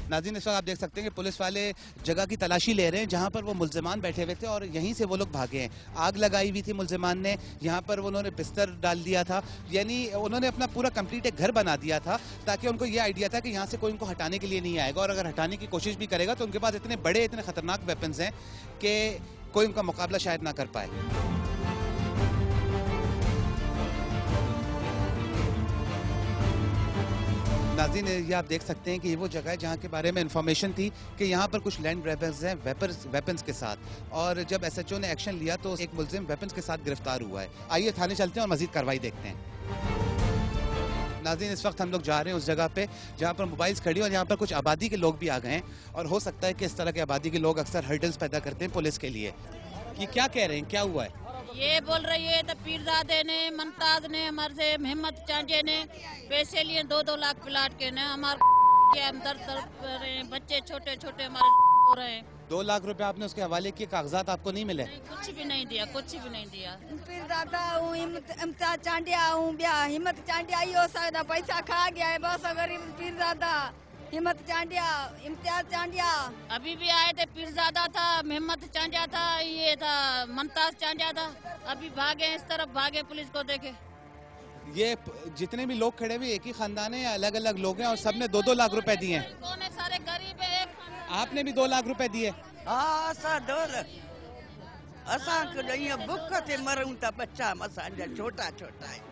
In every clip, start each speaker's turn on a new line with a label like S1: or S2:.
S1: नाज़रीन, इस वक्त आप देख सकते हैं कि पुलिस वाले जगह की तलाशी ले रहे हैं जहां पर वो मुल्ज़िमान बैठे हुए थे और यहीं से वो लोग भागे हैं। आग लगाई हुई थी मुल्ज़िमान ने, यहां पर उन्होंने बिस्तर डाल दिया था, यानी उन्होंने अपना पूरा कंप्लीट एक घर बना दिया था ताकि उनको ये आइडिया था कि यहाँ से कोई उनको हटाने के लिए नहीं आएगा और अगर हटाने की कोशिश भी करेगा तो उनके पास इतने बड़े, इतने खतरनाक वेपन्स हैं कि कोई उनका मुकाबला शायद ना कर पाए। नाज़रीन, ये आप देख सकते हैं कि ये वो जगह है जहाँ के बारे में इंफॉर्मेशन थी कि यहाँ पर कुछ लैंड ग्रैबर्स हैं वेपन्स के साथ, और जब एसएचओ ने एक्शन लिया तो एक मुल्जिम वेपन्स के साथ गिरफ्तार हुआ है। आइए थाने चलते हैं और मजीद कार्रवाई देखते हैं। नाज़रीन, इस वक्त हम लोग जा रहे हैं उस जगह पे जहाँ पर मोबाइल्स खड़ी और यहाँ पर कुछ आबादी के लोग भी आ गए हैं और हो सकता है कि इस तरह के आबादी के लोग अक्सर हर्डल्स पैदा करते हैं पुलिस के लिए। ये क्या कह रहे हैं, क्या हुआ है?
S2: ये बोल रही है तो पीरजादे ने, मुमताज ने, हमारे से हिम्मत चांजे ने पैसे लिए 2-2 लाख प्लाट के ने हमारे हम दर बच्चे छोटे छोटे हमारे हो रहे हैं।
S1: 2 लाख रुपए आपने उसके हवाले किए, कागजात आपको नहीं मिले?
S2: नहीं, कुछ भी नहीं दिया, कुछ भी नहीं दिया।
S3: पीरजादा हूँ, इम्तियाज चांडिया हूँ, हिम्मत चांडिया हो सकता पैसा खा गया है, बहुत गरीब पीरजादा हिम्मत चांडिया, इम्तियाज चांडिया।
S2: अभी भी आए थे, पीरजादा था, हिम्मत चांडिया था, ये था मुमताज चांडिया था, अभी भागे इस तरफ भागे पुलिस को देखे।
S1: ये जितने भी लोग खड़े हुए एक ही खानदान है या अलग अलग लोग हैं और सबने 2-2 लाख रुपए दिए हैं?
S2: कौन है, सारे गरीब है।
S1: आपने भी 2 लाख रुपए दिए?
S4: हाँ, असा 2 लाख असा भुख ते मरूं था, बच्चा असांजा छोटा छोटा है।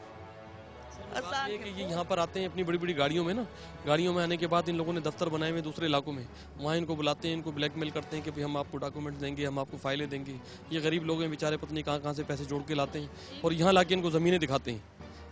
S5: ये कि ये यहाँ पर आते हैं अपनी बड़ी बड़ी गाड़ियों में ना, गाड़ियों में आने के बाद इन लोगों ने दफ्तर बनाए हुए दूसरे इलाकों में, वहाँ इनको बुलाते हैं, इनको ब्लैकमेल करते हैं कि भाई हम आपको डॉक्यूमेंट देंगे, हम आपको फाइलें देंगे। ये गरीब लोग हैं बेचारे, पत्नी कहाँ से पैसे जोड़ के लाते हैं और यहाँ लाके इनको ज़मीनें दिखाते हैं।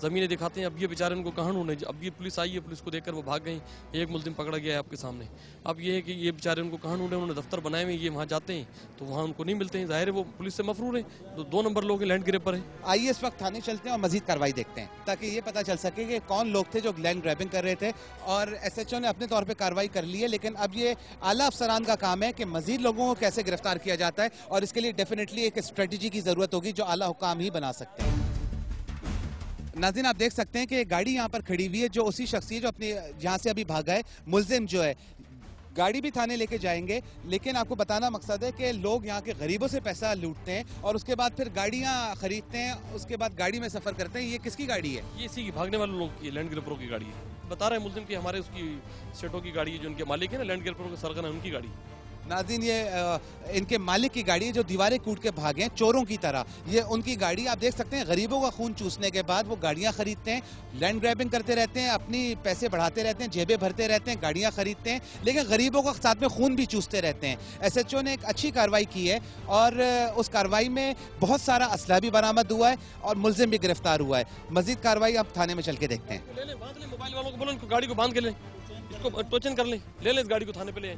S5: अब ये बेचारे उनको कहाँ ढूंढे, अब ये पुलिस आई है, पुलिस को देखकर वो भाग गए। एक मुल्जिम पकड़ा गया है आपके सामने। अब ये है कि ये बेचारे उनको कहाँ ढूंढे, उन्होंने दफ्तर बनाए हुए, ये वहाँ जाते हैं तो वहाँ उनको नहीं मिलते हैं। जाहिर है वो पुलिस से मफरूर है, तो 2 नंबर लोग लैंड ग्रैबर है।
S1: आइए इस वक्त थाने चलते हैं और मजीद कार्रवाई देखते हैं ताकि ये पता चल सके कि कौन लोग थे जो लैंड ग्रैबिंग कर रहे थे। और एसएचओ ने अपने तौर पर कार्रवाई कर ली है, लेकिन अब ये आला अफसरान का काम है कि मजीद लोगों को कैसे गिरफ्तार किया जाता है और इसके लिए डेफिनेटली एक स्ट्रेटजी की जरूरत होगी जो आला हुकाम ही बना सकते हैं। नाज़रीन, आप देख सकते हैं कि गाड़ी यहाँ पर खड़ी हुई है जो उसी शख्स है जो अपने यहाँ से अभी भागा है। मुल्जिम जो है गाड़ी भी थाने लेके जाएंगे, लेकिन आपको बताना मकसद है कि लोग यहाँ के गरीबों से पैसा लूटते हैं और उसके बाद फिर गाड़ियाँ खरीदते हैं, उसके बाद गाड़ी में सफ़र करते हैं। ये किसकी गाड़ी है?
S5: ये इसी भागने वाले लोग की, लैंड ग्रैबरों की गाड़ी है। बता रहे हैं मुल्जिम की हमारे उसकी सेठों की गाड़ी है, जो उनके मालिक है ना, लैंड ग्रैबरों के सरगना है, उनकी गाड़ी।
S1: नाज़रीन, ये इनके मालिक की गाड़ी है जो दीवारें कूट के भागे हैं चोरों की तरह। ये उनकी गाड़ी, आप देख सकते हैं गरीबों का खून चूसने के बाद वो गाड़ियां खरीदते हैं, लैंड ग्रैबिंग करते रहते हैं, अपनी पैसे बढ़ाते रहते हैं, जेबें भरते रहते हैं, गाड़ियां खरीदते हैं, लेकिन गरीबों का साथ में खून भी चूसते रहते हैं। एसएचओ ने एक अच्छी कार्रवाई की है और उस कार्रवाई में बहुत सारा असला भी बरामद हुआ है और मुल्जिम भी गिरफ्तार हुआ है। मजीद कार्रवाई अब थाने में चल के देखते हैं।
S5: मोबाइल वालों को बोलो इनको गाड़ी को बांध के लें, इसको टोचन कर लें, ले लें इस गाड़ी को थाने पे ले।